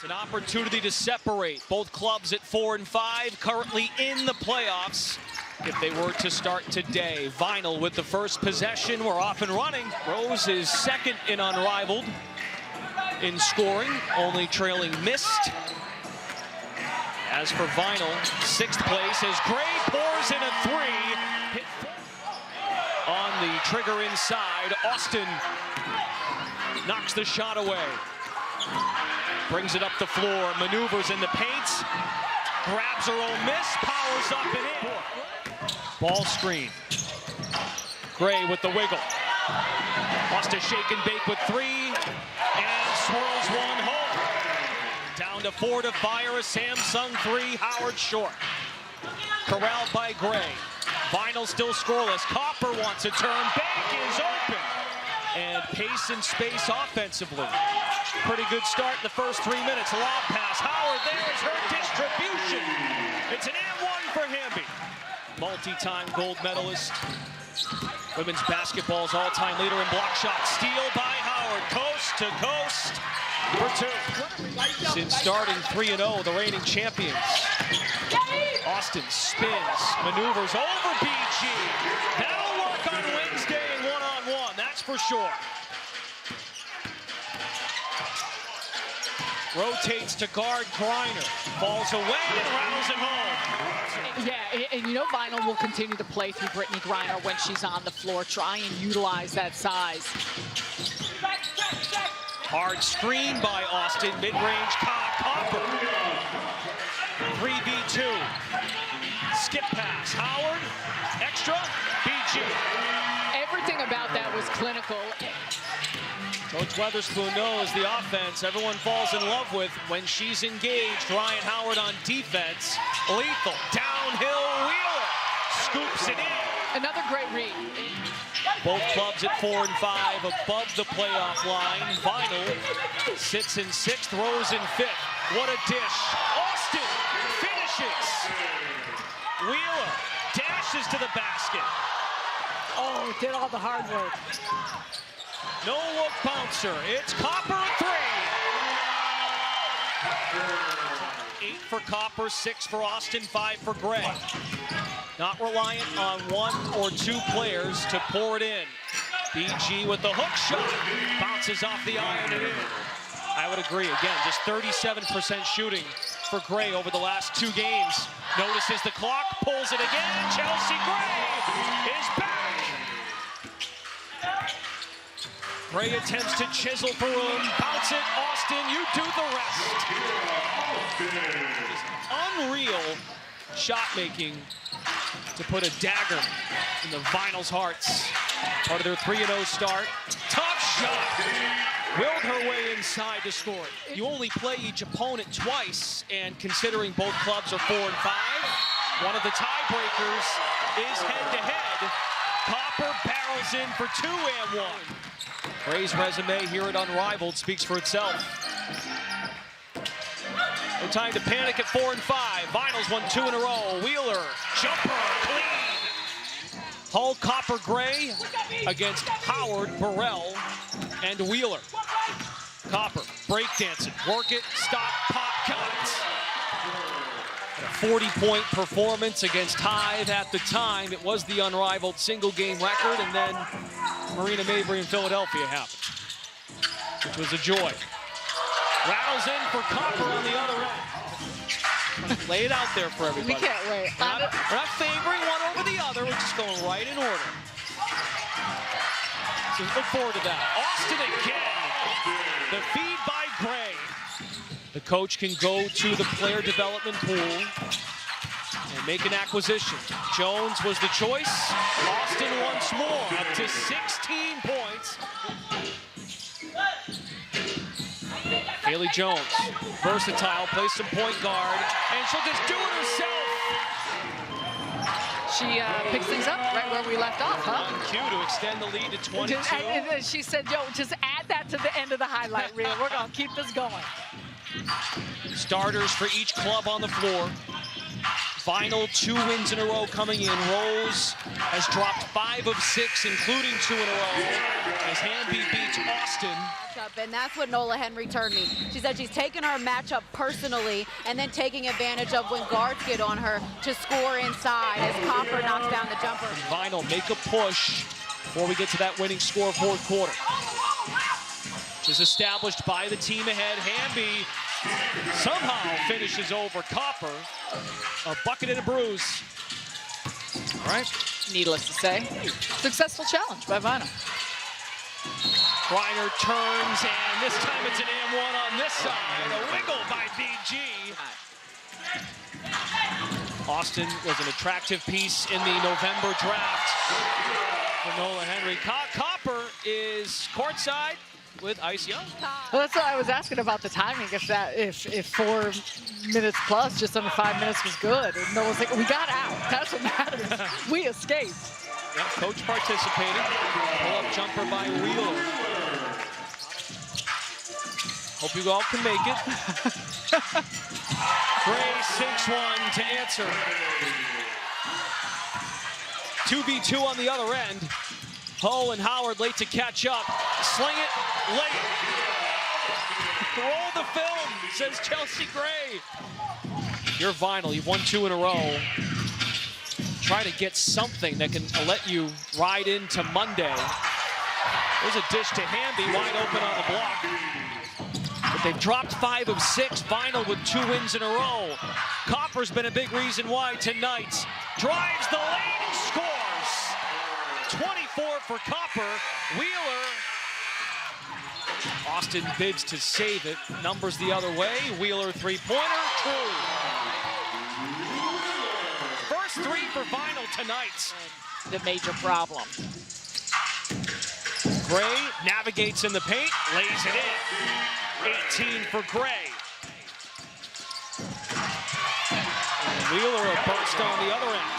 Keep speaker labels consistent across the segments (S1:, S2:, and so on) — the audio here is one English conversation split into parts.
S1: It's an opportunity to separate both clubs at 4 and 5, currently in the playoffs. If they were to start today, Vinyl with the first possession. We're off and running. Rose is second in Unrivaled in scoring, only trailing Mist. As for Vinyl, 6th place as Gray pours in a 3. Hit on the trigger inside. Austin knocks the shot away. Brings it up the floor, maneuvers in the paint, grabs her own miss, powers up and in. Ball screen. Gray with the wiggle. Wants to shake and bake with 3, and swirls one home. Down to 4 to fire a Samsung 3, Howard short. Corralled by Gray. Vinyl still scoreless. Copper wants a turn. Bank is open. And pace and space offensively. Pretty good start in the first 3 minutes. Lob pass. Howard, there's her distribution. It's an and one for Hamby. Multi-time gold medalist. Women's basketball's all-time leader in block shots. Steal by Howard. Coast to coast for 2. Since starting 3-0, the reigning champions. Austin spins, maneuvers over BG. That'll work on Wednesday in one-on-one, that's for sure. Rotates to guard Griner. Falls away and rattles it home.
S2: Yeah, and you know Vinyl will continue to play through Brittany Griner when she's on the floor. Try and utilize that size.
S1: Hard screen by Austin. Mid-range Copper. 3v2. Skip pass. Howard. Extra. BG.
S2: Everything about that was clinical.
S1: Coach Weatherspoon knows the offense everyone falls in love with when she's engaged. Ryan Howard on defense. Lethal. Downhill Wheeler. Scoops it in.
S2: Another great read.
S1: Both clubs at 4 and 5 above the playoff line. Vinyl sits in 6th, Rose in 5th. What a dish. Austin finishes. Wheeler dashes to the basket.
S2: Oh, did all the hard work.
S1: No look bouncer. It's Copper at 3. 8 for Copper, 6 for Austin, 5 for Gray. Not reliant on 1 or 2 players to pour it in. BG with the hook shot. Bounces off the iron and in. I would agree. Again, just 37% shooting for Gray over the last 2 games. Notices the clock, pulls it again. Chelsea Gray is back. Gray attempts to chisel for room. Bounce it, Austin, you do the rest. Unreal shot making to put a dagger in the Vinyl's hearts. Part of their 3-0 start. Tough shot. Willed her way inside to score. You only play each opponent twice, and considering both clubs are 4 and 5, one of the tiebreakers is head-to-head. Copper barrels in for 2 and 1. Gray's resume here at Unrivaled speaks for itself. No time to panic at 4 and 5. Vinyl's won 2 in a row. Wheeler, jumper, clean. Hull, Copper, Gray against Howard, Burrell, and Wheeler. Copper, breakdancing, work it, stop, pop, cut. A 40-point performance against Hythe at the time. It was the Unrivaled single-game record, and then Marina Mabry in Philadelphia happened, which was a joy. Rattles in for Copper on the other end. Lay it out there for everybody.
S2: We can't wait.
S1: We're not favoring one over the other. We're just going right in order. So look forward to that. Austin again. The feed by Gray. The coach can go to the player development pool and make an acquisition. Jones was the choice. Austin once more, up to 16 points. Haley Jones, versatile, plays some point guard, and she'll just do it herself.
S2: She picks things up right where we left off, huh?
S1: On cue to extend the lead to 22.
S2: She said, yo, just add that to the end of the highlight reel. We're going to keep this going.
S1: Starters for each club on the floor. Vinyl 2 wins in a row coming in. Rose has dropped 5 of 6, including 2 in a row, as Hamby beats Austin.
S3: And that's what Nola Henry turned me. She said she's taken her matchup personally and then taking advantage of when guards get on her to score inside as Copper knocks down the jumper.
S1: Vinyl make a push before we get to that winning score, fourth quarter. Which is established by the team ahead. Hamby somehow finishes over Copper. A bucket and a bruise. All right.
S2: Needless to say, successful challenge by Vinyl.
S1: Griner turns, and this time it's an M1 on this side. A wiggle by BG. Austin was an attractive piece in the November draft for Nola Henry. Copper is courtside with Ice Young.
S2: Well, that's what I was asking about the timing. If 4 minutes plus, just under 5 minutes was good. And Nola's like, we got out. That's what matters. We escaped.
S1: Yeah, coach participating. Pull-up jumper by Wheeler. Hope you all can make it. Gray sinks one to answer. 2v2 on the other end. Ho and Howard late to catch up. Sling it late. Roll the film, says Chelsea Gray. You're Vinyl. You've won 2 in a row. Try to get something that can let you ride into Monday. There's a dish to Hamby, wide open on the block. But they've dropped 5 of 6. Vinyl with 2 wins in a row. Copper's been a big reason why tonight. Drives the lane and scores. 24 for Copper. Wheeler. Austin bids to save it. Numbers the other way. Wheeler three-pointer, true. First 3 for Vinyl tonight.
S2: The major problem.
S1: Gray navigates in the paint, lays it in. 18 for Gray. And Wheeler a burst on the other end.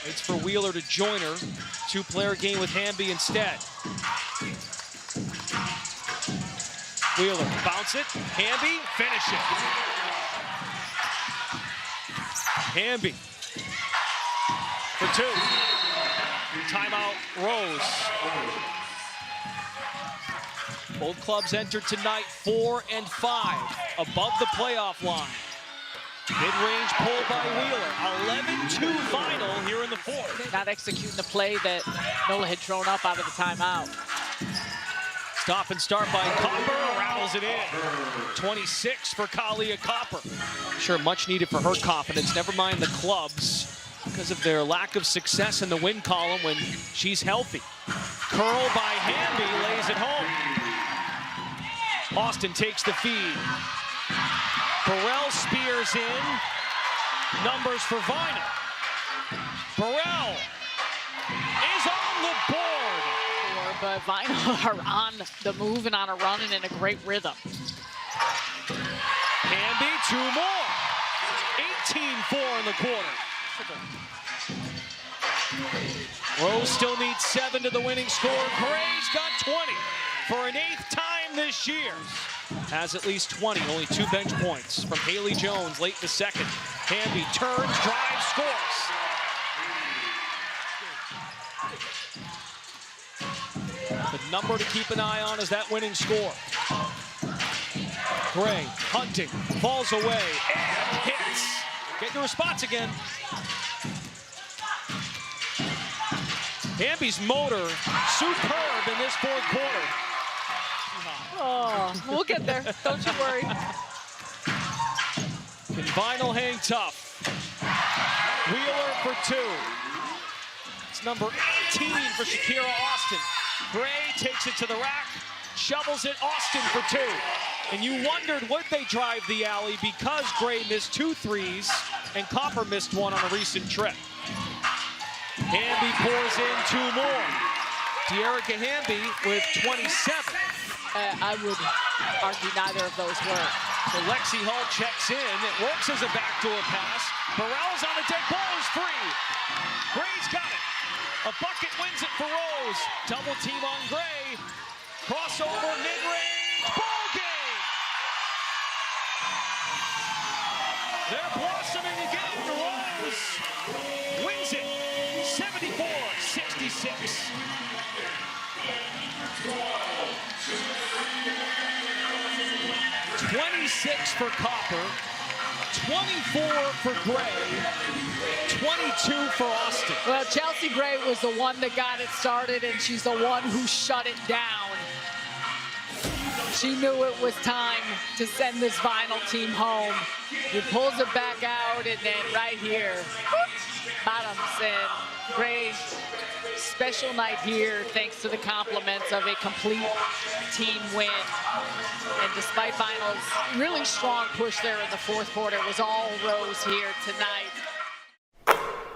S1: Waits for Wheeler to join her. 2-player game with Hamby instead. Wheeler bounce it. Hamby finish it. Hamby for 2. Timeout Rose. Both clubs entered tonight 4 and 5, above the playoff line. Mid-range pull by Wheeler. 11-2 Vinyl here in the 4th.
S2: Not executing the play that Nola had thrown up out of the timeout.
S1: Stop and start by Copper, rattles it in. 26 for Kalia Copper. Sure, much needed for her confidence. Never mind the clubs because of their lack of success in the win column when she's healthy. Curl by Hamby, lays it home. Austin takes the feed. Burrell spears in. Numbers for Vinyl. Burrell is on the board.
S2: But Vinyl are on the move and on a run and in a great rhythm.
S1: Hamby, 2 more. 18-4 in the quarter. Rose still needs 7 to the winning score. Gray's got 20 for an 8th time this year. Has at least 20, only 2 bench points from Haley Jones late in the second. Hamby turns, drives, scores. The number to keep an eye on is that winning score. Gray hunting, falls away, and hits. Get to her spots again. Hamby's motor, superb in this 4th quarter.
S2: Oh, we'll get there. Don't you worry.
S1: Can Vinyl hang tough? Wheeler for 2. It's number 18 for Shakira Austin. Gray takes it to the rack, shovels it, Austin for 2. And you wondered, would they drive the alley because Gray missed 2 threes and Copper missed 1 on a recent trip. Hamby pours in 2 more. De'Erica Hamby with 27.
S2: I would argue neither of those work.
S1: So Lexi Hall checks in. It works as a backdoor pass. Burrell's on the deck. Ball is free. Gray's got it. A bucket wins it for Rose. Double team on Gray. Crossover, mid-range. Ball game. They're blossoming again. Rose wins it, 74-66. 26 for Copper, 24 for Gray, 22 for Austin.
S2: Well, Chelsea Gray was the one that got it started, and she's the one who shut it down. She knew it was time to send this Vinyl team home. She pulls it back out, and then right here, bottoms, and Gray, special night here thanks to the compliments of a complete team win. And despite Vinyl's really strong push there in the fourth quarter, it was all Rose here tonight.